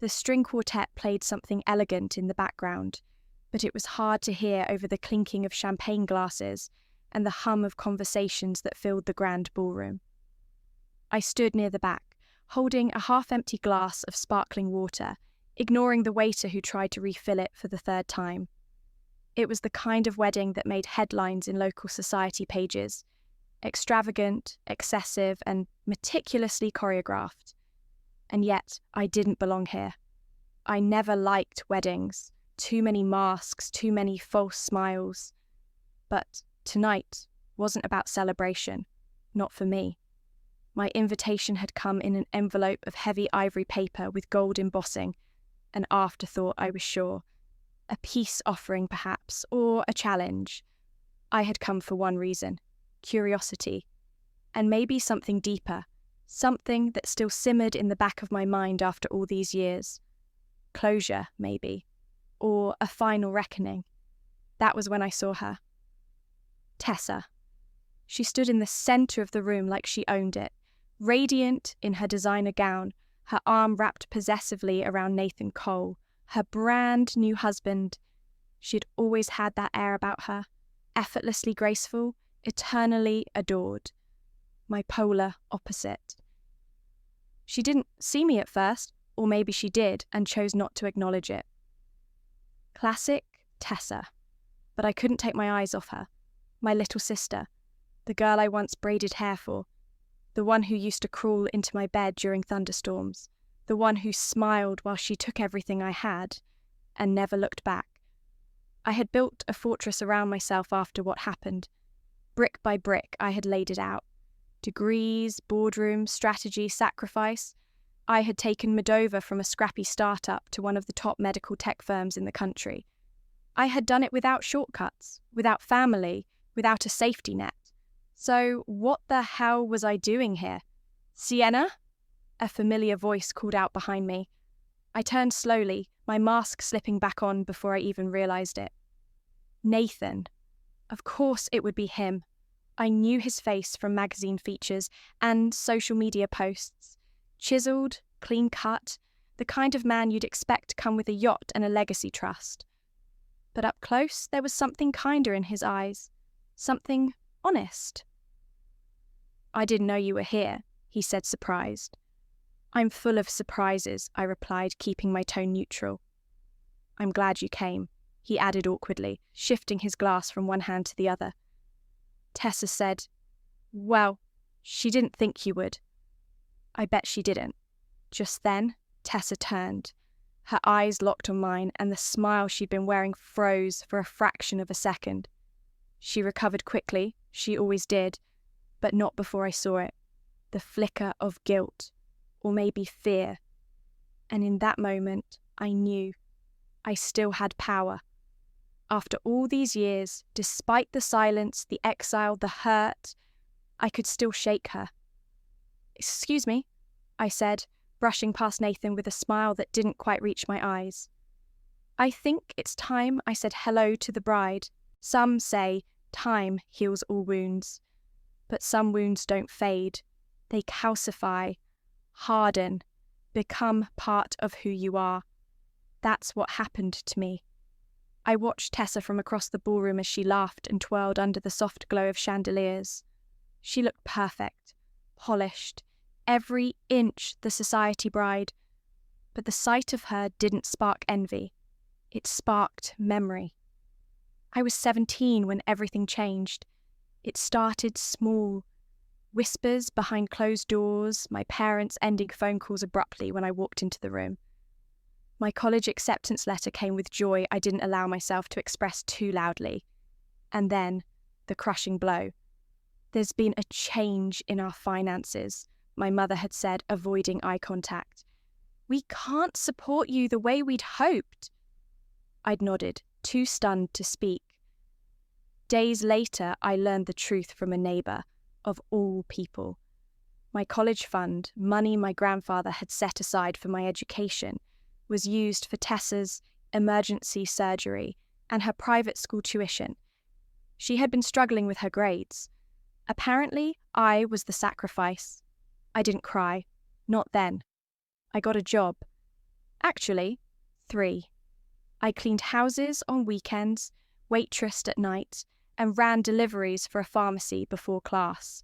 The string quartet played something elegant in the background, but it was hard to hear over the clinking of champagne glasses and the hum of conversations that filled the grand ballroom. I stood near the back, holding a half-empty glass of sparkling water, ignoring the waiter who tried to refill it for the third time. It was the kind of wedding that made headlines in local society pages, extravagant, excessive, and meticulously choreographed. And yet, I didn't belong here. I never liked weddings. Too many masks, too many false smiles. But tonight wasn't about celebration, not for me. My invitation had come in an envelope of heavy ivory paper with gold embossing, an afterthought, I was sure. A peace offering, perhaps, or a challenge. I had come for one reason: curiosity, and maybe something deeper, something that still simmered in the back of my mind after all these years. Closure, maybe, or a final reckoning. That was when I saw her. Tessa. She stood in the centre of the room like she owned it, radiant in her designer gown, her arm wrapped possessively around Nathan Cole, her brand new husband. She'd always had that air about her, effortlessly graceful, eternally adored. My polar opposite. She didn't see me at first, or maybe she did and chose not to acknowledge it. Classic Tessa. But I couldn't take my eyes off her. My little sister, the girl I once braided hair for, the one who used to crawl into my bed during thunderstorms, the one who smiled while she took everything I had and never looked back. I had built a fortress around myself after what happened. Brick by brick, I had laid it out. Degrees, boardroom, strategy, sacrifice. I had taken Medova from a scrappy startup to one of the top medical tech firms in the country. I had done it without shortcuts, without family, without a safety net. So what the hell was I doing here? Sienna? A familiar voice called out behind me. I turned slowly, my mask slipping back on before I even realised it. Nathan. Of course it would be him. I knew his face from magazine features and social media posts. Chiselled, clean-cut, the kind of man you'd expect to come with a yacht and a legacy trust. But up close, there was something kinder in his eyes. Something honest. I didn't know you were here, he said, surprised. I'm full of surprises, I replied, keeping my tone neutral. I'm glad you came, he added awkwardly, shifting his glass from one hand to the other. Tessa said, well, she didn't think you would. I bet she didn't. Just then, Tessa turned. Her eyes locked on mine, and the smile she'd been wearing froze for a fraction of a second. She recovered quickly, she always did, but not before I saw it. The flicker of guilt, or maybe fear. And in that moment, I knew I still had power. After all these years, despite the silence, the exile, the hurt, I could still shake her. Excuse me, I said, brushing past Nathan with a smile that didn't quite reach my eyes. I think it's time I said hello to the bride. Some say time heals all wounds. But some wounds don't fade. They calcify, harden, become part of who you are. That's what happened to me. I watched Tessa from across the ballroom as she laughed and twirled under the soft glow of chandeliers. She looked perfect, polished, every inch the society bride. But the sight of her didn't spark envy. It sparked memory. I was 17 when everything changed. It started small. Whispers behind closed doors, my parents ending phone calls abruptly when I walked into the room. My college acceptance letter came with joy I didn't allow myself to express too loudly. And then, the crushing blow. There's been a change in our finances, my mother had said, avoiding eye contact. We can't support you the way we'd hoped. I'd nodded, too stunned to speak. Days later, I learned the truth from a neighbour, of all people. My college fund, money my grandfather had set aside for my education, was used for Tessa's emergency surgery and her private school tuition. She had been struggling with her grades. Apparently, I was the sacrifice. I didn't cry. Not then. I got a job. Actually, 3. I cleaned houses on weekends, waitressed at night, and ran deliveries for a pharmacy before class.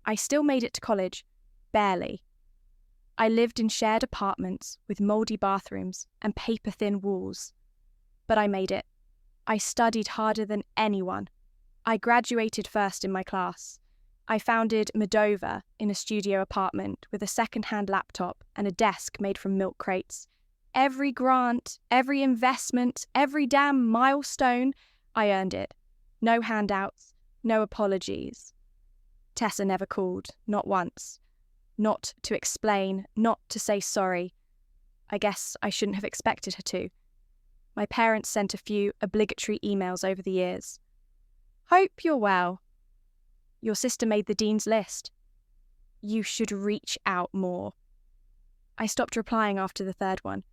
I still made it to college, barely. I lived in shared apartments with mouldy bathrooms and paper-thin walls. But I made it. I studied harder than anyone. I graduated first in my class. I founded Medova in a studio apartment with a second-hand laptop and a desk made from milk crates. Every grant, every investment, every damn milestone, I earned it. No handouts, no apologies. Tessa never called, not once. Not to explain, not to say sorry. I guess I shouldn't have expected her to. My parents sent a few obligatory emails over the years. Hope you're well. Your sister made the dean's list. You should reach out more. I stopped replying after the third one.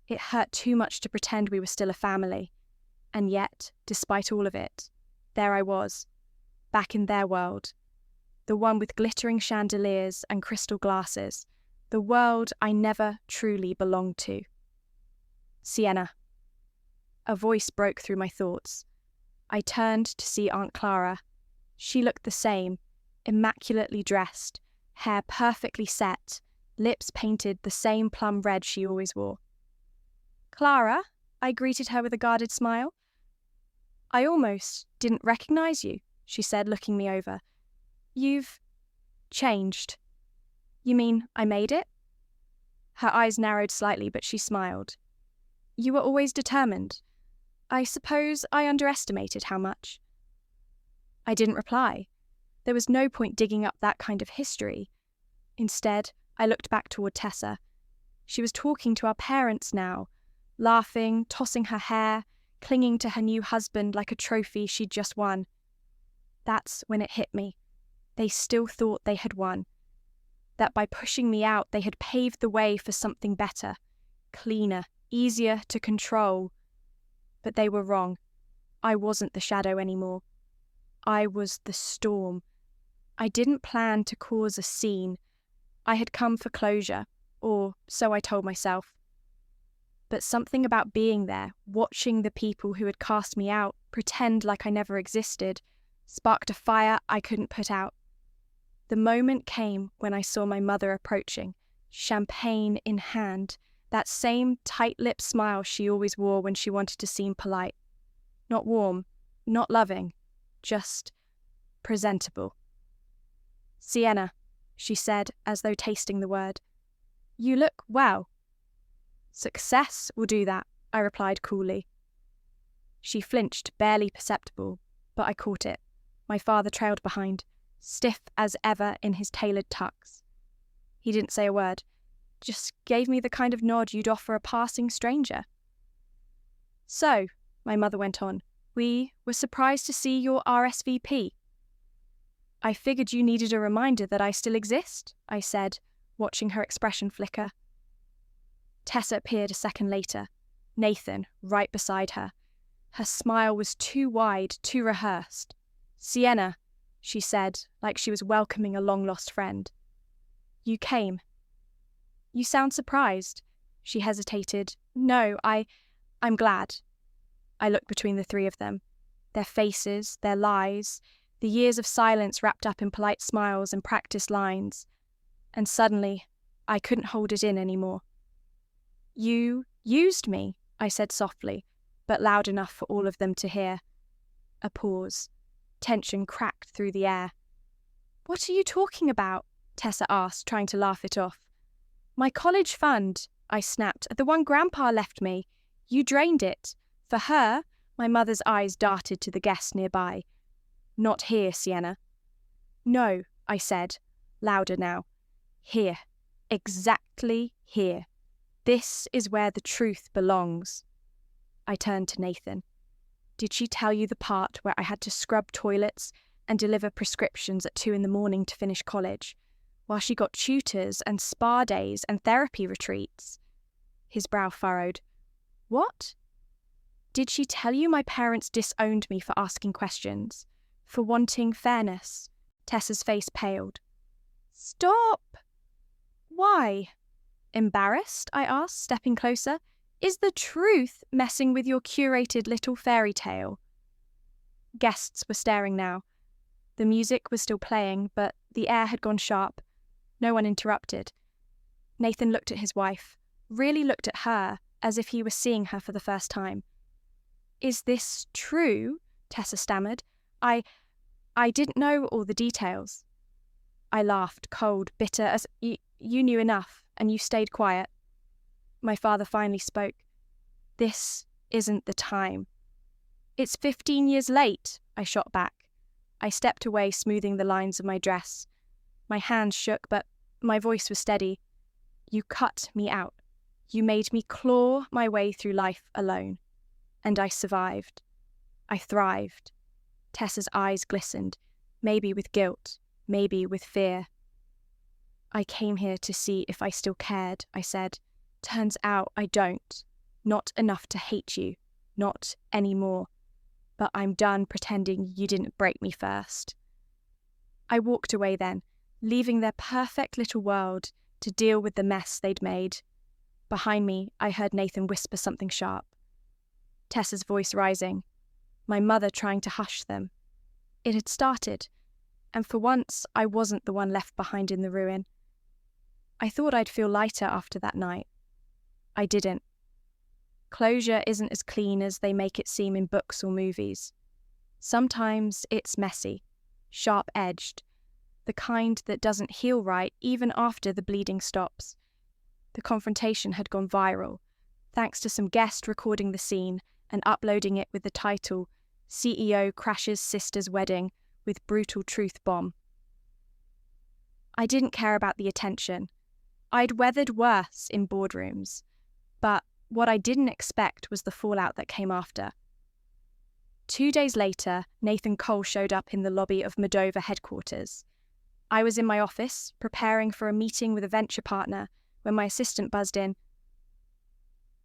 It hurt too much to pretend we were still a family. And yet, despite all of it, there I was, back in their world. The one with glittering chandeliers and crystal glasses. The world I never truly belonged to. Sienna. A voice broke through my thoughts. I turned to see Aunt Clara. She looked the same, immaculately dressed, hair perfectly set, lips painted the same plum red she always wore. Clara, I greeted her with a guarded smile. I almost didn't recognize you, she said, looking me over. You've changed. You mean I made it? Her eyes narrowed slightly, but she smiled. You were always determined. I suppose I underestimated how much. I didn't reply. There was no point digging up that kind of history. Instead, I looked back toward Tessa. She was talking to our parents now, laughing, tossing her hair, clinging to her new husband like a trophy she'd just won. That's when it hit me. They still thought they had won. That by pushing me out, they had paved the way for something better, cleaner, easier to control. But they were wrong. I wasn't the shadow anymore. I was the storm. I didn't plan to cause a scene. I had come for closure, or so I told myself. But something about being there, watching the people who had cast me out pretend like I never existed, sparked a fire I couldn't put out. The moment came when I saw my mother approaching, champagne in hand, that same tight-lipped smile she always wore when she wanted to seem polite. Not warm, not loving, just presentable. Sienna, she said, as though tasting the word. You look well. Success will do that, I replied coolly. She flinched, barely perceptible, but I caught it. My father trailed behind, stiff as ever in his tailored tux. He didn't say a word, just gave me the kind of nod you'd offer a passing stranger. So, my mother went on, we were surprised to see your RSVP. I figured you needed a reminder that I still exist, I said, watching her expression flicker. Tessa appeared a second later, Nathan right beside her. Her smile was too wide, too rehearsed. Sienna, she said, like she was welcoming a long-lost friend. You came. You sound surprised. She hesitated. No, I'm glad. I looked between the three of them. Their faces, their lies, the years of silence wrapped up in polite smiles and practiced lines. And suddenly, I couldn't hold it in anymore. You used me, I said softly, but loud enough for all of them to hear. A pause. Tension cracked through the air. What are you talking about? Tessa asked, trying to laugh it off. My college fund, I snapped, the one Grandpa left me. You drained it. For her, my mother's eyes darted to the guest nearby. Not here, Sienna. No, I said, louder now. Here. Exactly here. This is where the truth belongs. I turned to Nathan. Did she tell you the part where I had to scrub toilets and deliver prescriptions at 2 a.m. to finish college, while she got tutors and spa days and therapy retreats? His brow furrowed. What? Did she tell you my parents disowned me for asking questions, for wanting fairness? Tessa's face paled. Stop! Why? Embarrassed? I asked, stepping closer. Is the truth messing with your curated little fairy tale? Guests were staring now. The music was still playing, but the air had gone sharp. No one interrupted. Nathan looked at his wife, really looked at her, as if he was seeing her for the first time. Is this true? Tessa stammered. I didn't know all the details. I laughed, cold, bitter, as you knew enough, and you stayed quiet. My father finally spoke. This isn't the time. It's 15 years late, I shot back. I stepped away, smoothing the lines of my dress. My hands shook, but my voice was steady. You cut me out. You made me claw my way through life alone. And I survived. I thrived. Tessa's eyes glistened, maybe with guilt, maybe with fear. I came here to see if I still cared, I said. Turns out I don't. Not enough to hate you. Not anymore. But I'm done pretending you didn't break me first. I walked away then, leaving their perfect little world to deal with the mess they'd made. Behind me, I heard Nathan whisper something sharp. Tessa's voice rising. My mother trying to hush them. It had started, and for once I wasn't the one left behind in the ruin. I thought I'd feel lighter after that night. I didn't. Closure isn't as clean as they make it seem in books or movies. Sometimes it's messy, sharp-edged, the kind that doesn't heal right even after the bleeding stops. The confrontation had gone viral, thanks to some guest recording the scene and uploading it with the title, CEO Crashes Sister's Wedding with Brutal Truth Bomb. I didn't care about the attention. I'd weathered worse in boardrooms, but what I didn't expect was the fallout that came after. 2 days later, Nathan Cole showed up in the lobby of Medova headquarters. I was in my office, preparing for a meeting with a venture partner, when my assistant buzzed in.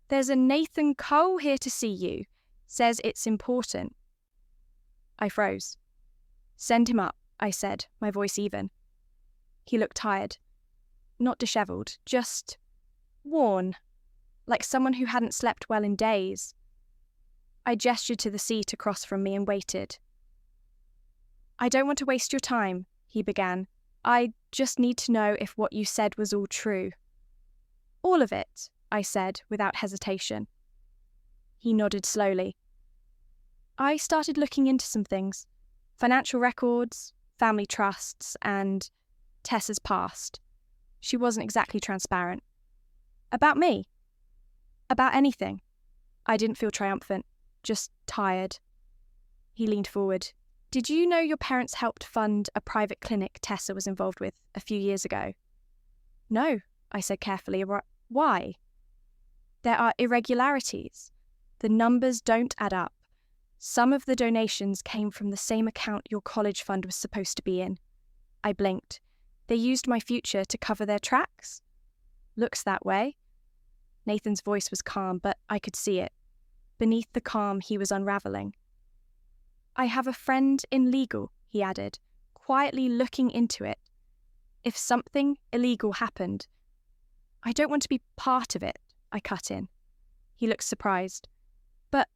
There's a Nathan Cole here to see you. Says it's important. I froze. Send him up, I said, my voice even. He looked tired. Not dishevelled, just worn, like someone who hadn't slept well in days. I gestured to the seat across from me and waited. I don't want to waste your time, he began. I just need to know if what you said was all true. All of it, I said without hesitation. He nodded slowly. I started looking into some things. Financial records, family trusts, and Tessa's past. She wasn't exactly transparent. About me. About anything. I didn't feel triumphant, just tired. He leaned forward. Did you know your parents helped fund a private clinic Tessa was involved with a few years ago? No, I said carefully. Why? There are irregularities. The numbers don't add up. Some of the donations came from the same account your college fund was supposed to be in. I blinked. They used my future to cover their tracks? Looks that way. Nathan's voice was calm, but I could see it. Beneath the calm, he was unravelling. I have a friend in legal, he added, quietly looking into it. If something illegal happened, I don't want to be part of it, I cut in. He looked surprised. But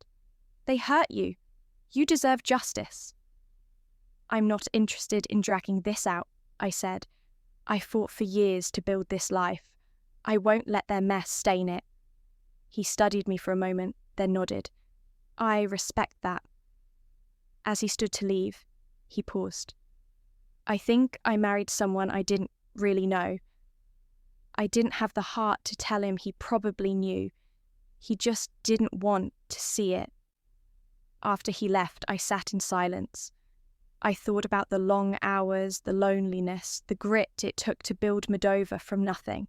they hurt you. You deserve justice. I'm not interested in dragging this out, I said. I fought for years to build this life. I won't let their mess stain it. He studied me for a moment, then nodded. I respect that. As he stood to leave, he paused. I think I married someone I didn't really know. I didn't have the heart to tell him he probably knew. He just didn't want to see it. After he left, I sat in silence. I thought about the long hours, the loneliness, the grit it took to build Medova from nothing.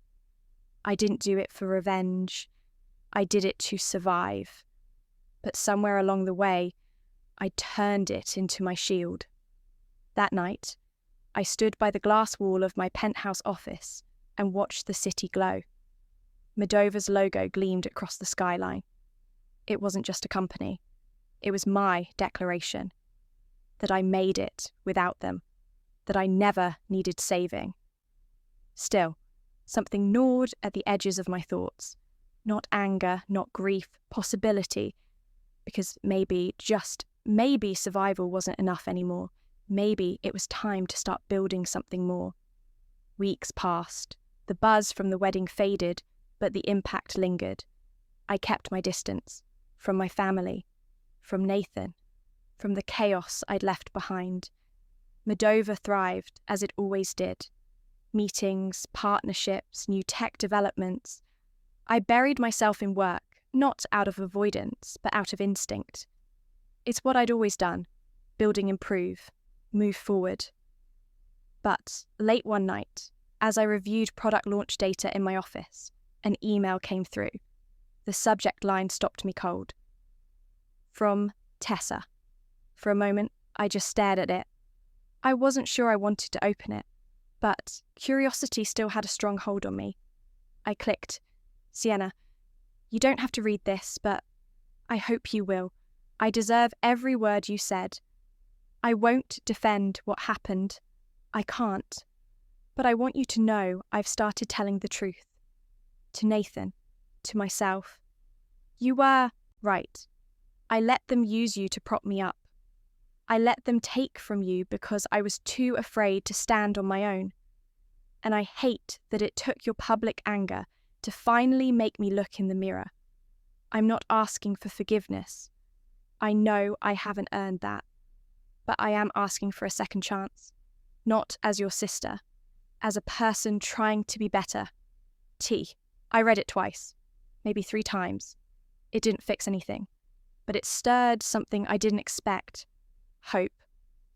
I didn't do it for revenge. I did it to survive. But somewhere along the way, I turned it into my shield. That night, I stood by the glass wall of my penthouse office and watched the city glow. Medova's logo gleamed across the skyline. It wasn't just a company. It was my declaration. That I made it without them. That I never needed saving. Still, Something gnawed at the edges of my thoughts. Not anger, not grief, possibility. Because maybe, just maybe, survival wasn't enough anymore. Maybe it was time to start building something more. Weeks passed. The buzz from the wedding faded, but the impact lingered. I kept my distance. From my family. From Nathan. From the chaos I'd left behind. Moldova thrived, as it always did. Meetings, partnerships, new tech developments. I buried myself in work, not out of avoidance, but out of instinct. It's what I'd always done. Building improve. Move forward. But late one night, as I reviewed product launch data in my office, an email came through. The subject line stopped me cold. From Tessa. For a moment, I just stared at it. I wasn't sure I wanted to open it, but curiosity still had a strong hold on me. I clicked. Sienna, you don't have to read this, but I hope you will. I deserve every word you said. I won't defend what happened. I can't. But I want you to know I've started telling the truth. To Nathan, to myself. You were right. I let them use you to prop me up. I let them take from you because I was too afraid to stand on my own. And I hate that it took your public anger to finally make me look in the mirror. I'm not asking for forgiveness. I know I haven't earned that. But I am asking for a second chance. Not as your sister. As a person trying to be better. T. I read it twice. Maybe 3 times. It didn't fix anything. But it stirred something I didn't expect. Hope.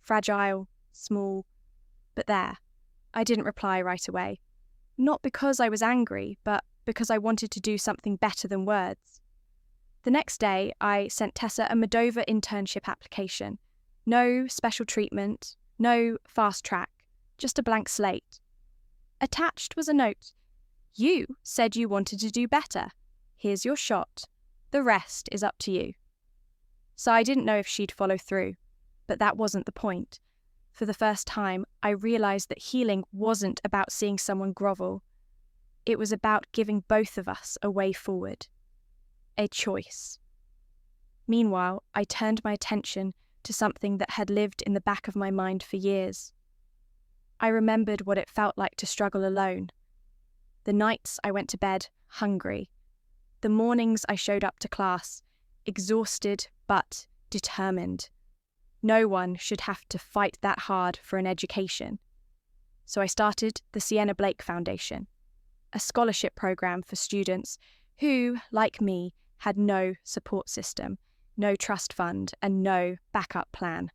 Fragile. Small. But there. I didn't reply right away. Not because I was angry, but because I wanted to do something better than words. The next day, I sent Tessa a Moldova internship application. No special treatment, no fast track, just a blank slate. Attached was a note. You said you wanted to do better. Here's your shot. The rest is up to you. So I didn't know if she'd follow through, but that wasn't the point. For the first time, I realised that healing wasn't about seeing someone grovel. It was about giving both of us a way forward. A choice. Meanwhile, I turned my attention to something that had lived in the back of my mind for years. I remembered what it felt like to struggle alone. The nights I went to bed hungry. The mornings I showed up to class, exhausted but determined. No one should have to fight that hard for an education. So I started the Sienna Blake Foundation, a scholarship program for students who, like me, had no support system, no trust fund, and no backup plan.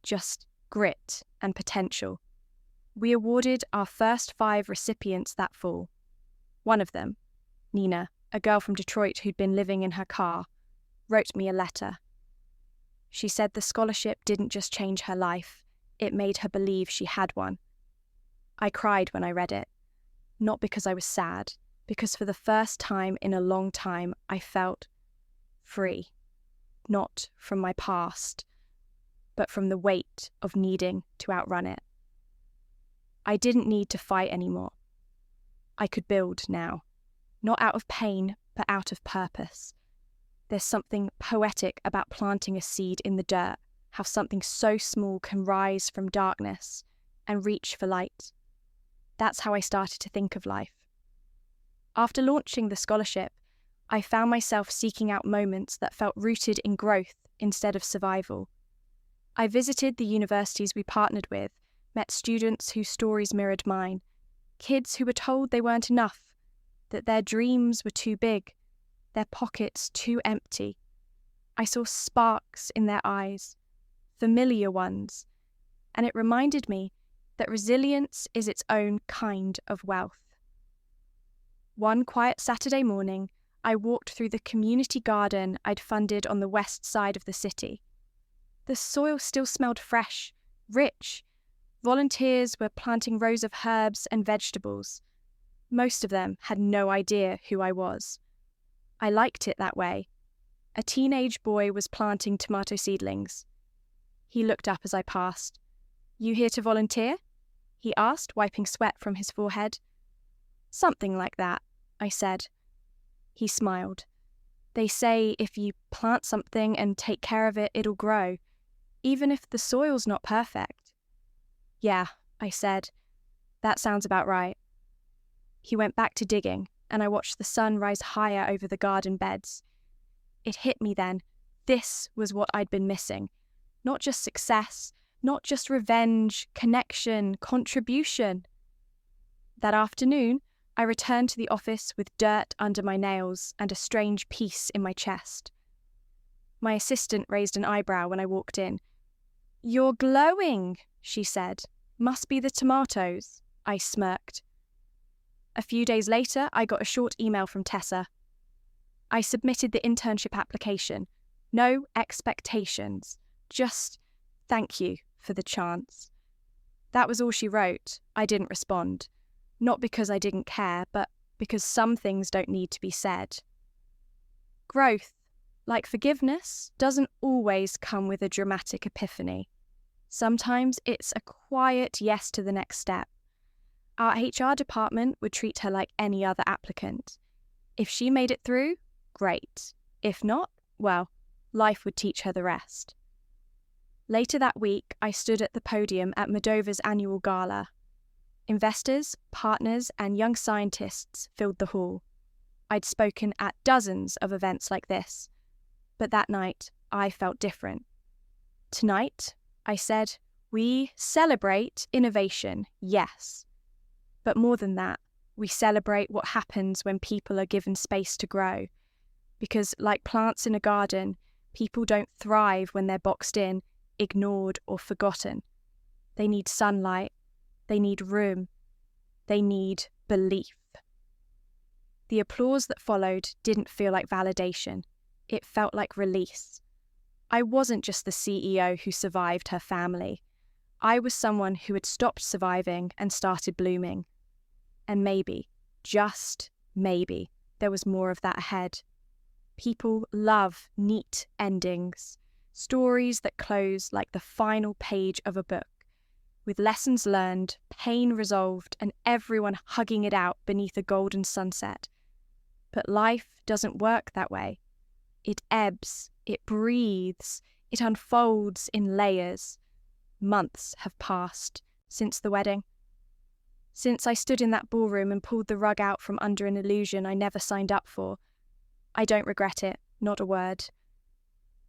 Just grit and potential. We awarded our first 5 recipients that fall. One of them, Nina, a girl from Detroit who'd been living in her car, wrote me a letter. She said the scholarship didn't just change her life, it made her believe she had one. I cried when I read it, not because I was sad, because for the first time in a long time I felt free, not from my past, but from the weight of needing to outrun it. I didn't need to fight anymore. I could build now, not out of pain, but out of purpose. There's something poetic about planting a seed in the dirt, how something so small can rise from darkness and reach for light. That's how I started to think of life. After launching the scholarship, I found myself seeking out moments that felt rooted in growth instead of survival. I visited the universities we partnered with, met students whose stories mirrored mine, kids who were told they weren't enough, that their dreams were too big, their pockets too empty. I saw sparks in their eyes, familiar ones, and it reminded me that resilience is its own kind of wealth. One quiet Saturday morning, I walked through the community garden I'd funded on the west side of the city. The soil still smelled fresh, rich. Volunteers were planting rows of herbs and vegetables. Most of them had no idea who I was. I liked it that way. A teenage boy was planting tomato seedlings. He looked up as I passed. "You here to volunteer?" he asked, wiping sweat from his forehead. Something like that, I said. He smiled. They say if you plant something and take care of it, it'll grow, even if the soil's not perfect. Yeah, I said. That sounds about right. He went back to digging, and I watched the sun rise higher over the garden beds. It hit me then. This was what I'd been missing. Not just success, not just revenge, connection, contribution. That afternoon, I returned to the office with dirt under my nails and a strange peace in my chest. My assistant raised an eyebrow when I walked in. "You're glowing," she said. "Must be the tomatoes." I smirked. A few days later, I got a short email from Tessa. I submitted the internship application. No expectations. Just thank you for the chance. That was all she wrote. I didn't respond. Not because I didn't care, but because some things don't need to be said. Growth, like forgiveness, doesn't always come with a dramatic epiphany. Sometimes it's a quiet yes to the next step. Our HR department would treat her like any other applicant. If she made it through, great. If not, well, life would teach her the rest. Later that week, I stood at the podium at Modova's annual gala. Investors, partners, and young scientists filled the hall. I'd spoken at dozens of events like this, but that night I felt different. Tonight, I said, we celebrate innovation, yes. But more than that, we celebrate what happens when people are given space to grow. Because like plants in a garden, people don't thrive when they're boxed in, ignored, or forgotten. They need sunlight. They need room. They need belief. The applause that followed didn't feel like validation. It felt like release. I wasn't just the CEO who survived her family. I was someone who had stopped surviving and started blooming. And maybe, just maybe, there was more of that ahead. People love neat endings, stories that close like the final page of a book, with lessons learned, pain resolved, and everyone hugging it out beneath a golden sunset. But life doesn't work that way. It ebbs, it breathes, it unfolds in layers. Months have passed since the wedding. Since I stood in that ballroom and pulled the rug out from under an illusion I never signed up for. I don't regret it, not a word.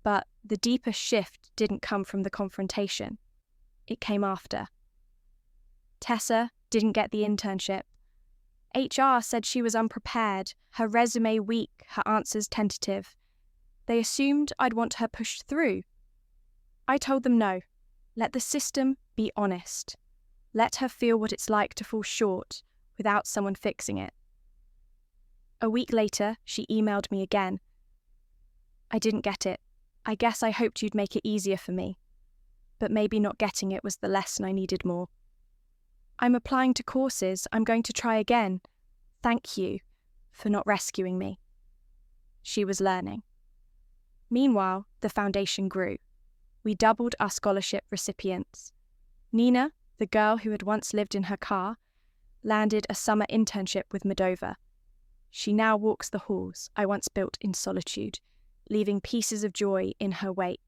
But the deeper shift didn't come from the confrontation. It came after. Tessa didn't get the internship. HR said she was unprepared, her resume weak, her answers tentative. They assumed I'd want her pushed through. I told them no. Let the system be honest. Let her feel what it's like to fall short without someone fixing it. A week later, she emailed me again. I didn't get it. I guess I hoped you'd make it easier for me. But maybe not getting it was the lesson I needed more. I'm applying to courses. I'm going to try again. Thank you for not rescuing me. She was learning. Meanwhile, the foundation grew. We doubled our scholarship recipients. Nina, the girl who had once lived in her car, landed a summer internship with Modova. She now walks the halls I once built in solitude, leaving pieces of joy in her wake.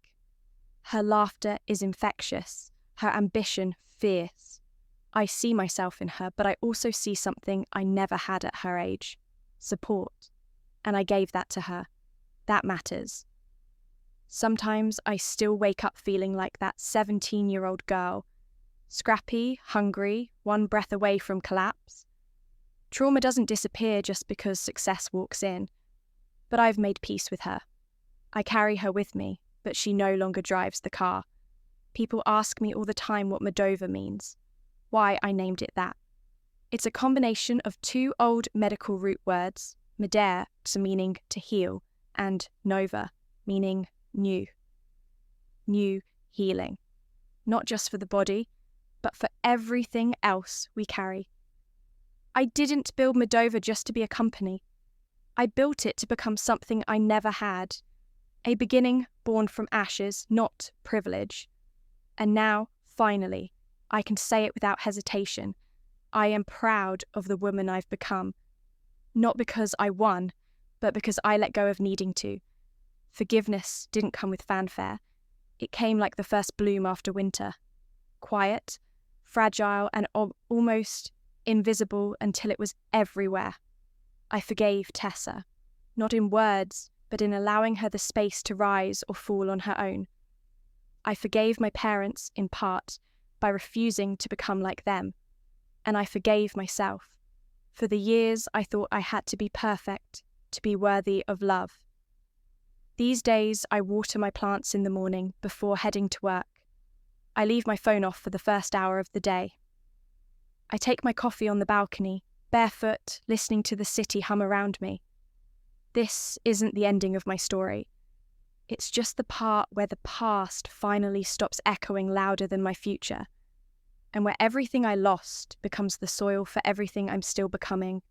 Her laughter is infectious, her ambition fierce. I see myself in her, but I also see something I never had at her age: support. And I gave that to her. That matters. Sometimes I still wake up feeling like that 17-year-old girl, scrappy, hungry, one breath away from collapse. Trauma doesn't disappear just because success walks in, but I've made peace with her. I carry her with me, but she no longer drives the car. People ask me all the time what Modova means, why I named it that. It's a combination of two old medical root words, Medere, so meaning to heal, and Nova, meaning new. New healing. Not just for the body, but for everything else we carry. I didn't build Modova just to be a company. I built it to become something I never had. A beginning born from ashes, not privilege. And now, finally, I can say it without hesitation. I am proud of the woman I've become. Not because I won, but because I let go of needing to. Forgiveness didn't come with fanfare. It came like the first bloom after winter. Quiet, fragile, and almost invisible until it was everywhere. I forgave Tessa, not in words, but in allowing her the space to rise or fall on her own. I forgave my parents, in part, by refusing to become like them. And I forgave myself. For the years I thought I had to be perfect, to be worthy of love. These days I water my plants in the morning before heading to work. I leave my phone off for the first hour of the day. I take my coffee on the balcony, barefoot, listening to the city hum around me. This isn't the ending of my story. It's just the part where the past finally stops echoing louder than my future, and where everything I lost becomes the soil for everything I'm still becoming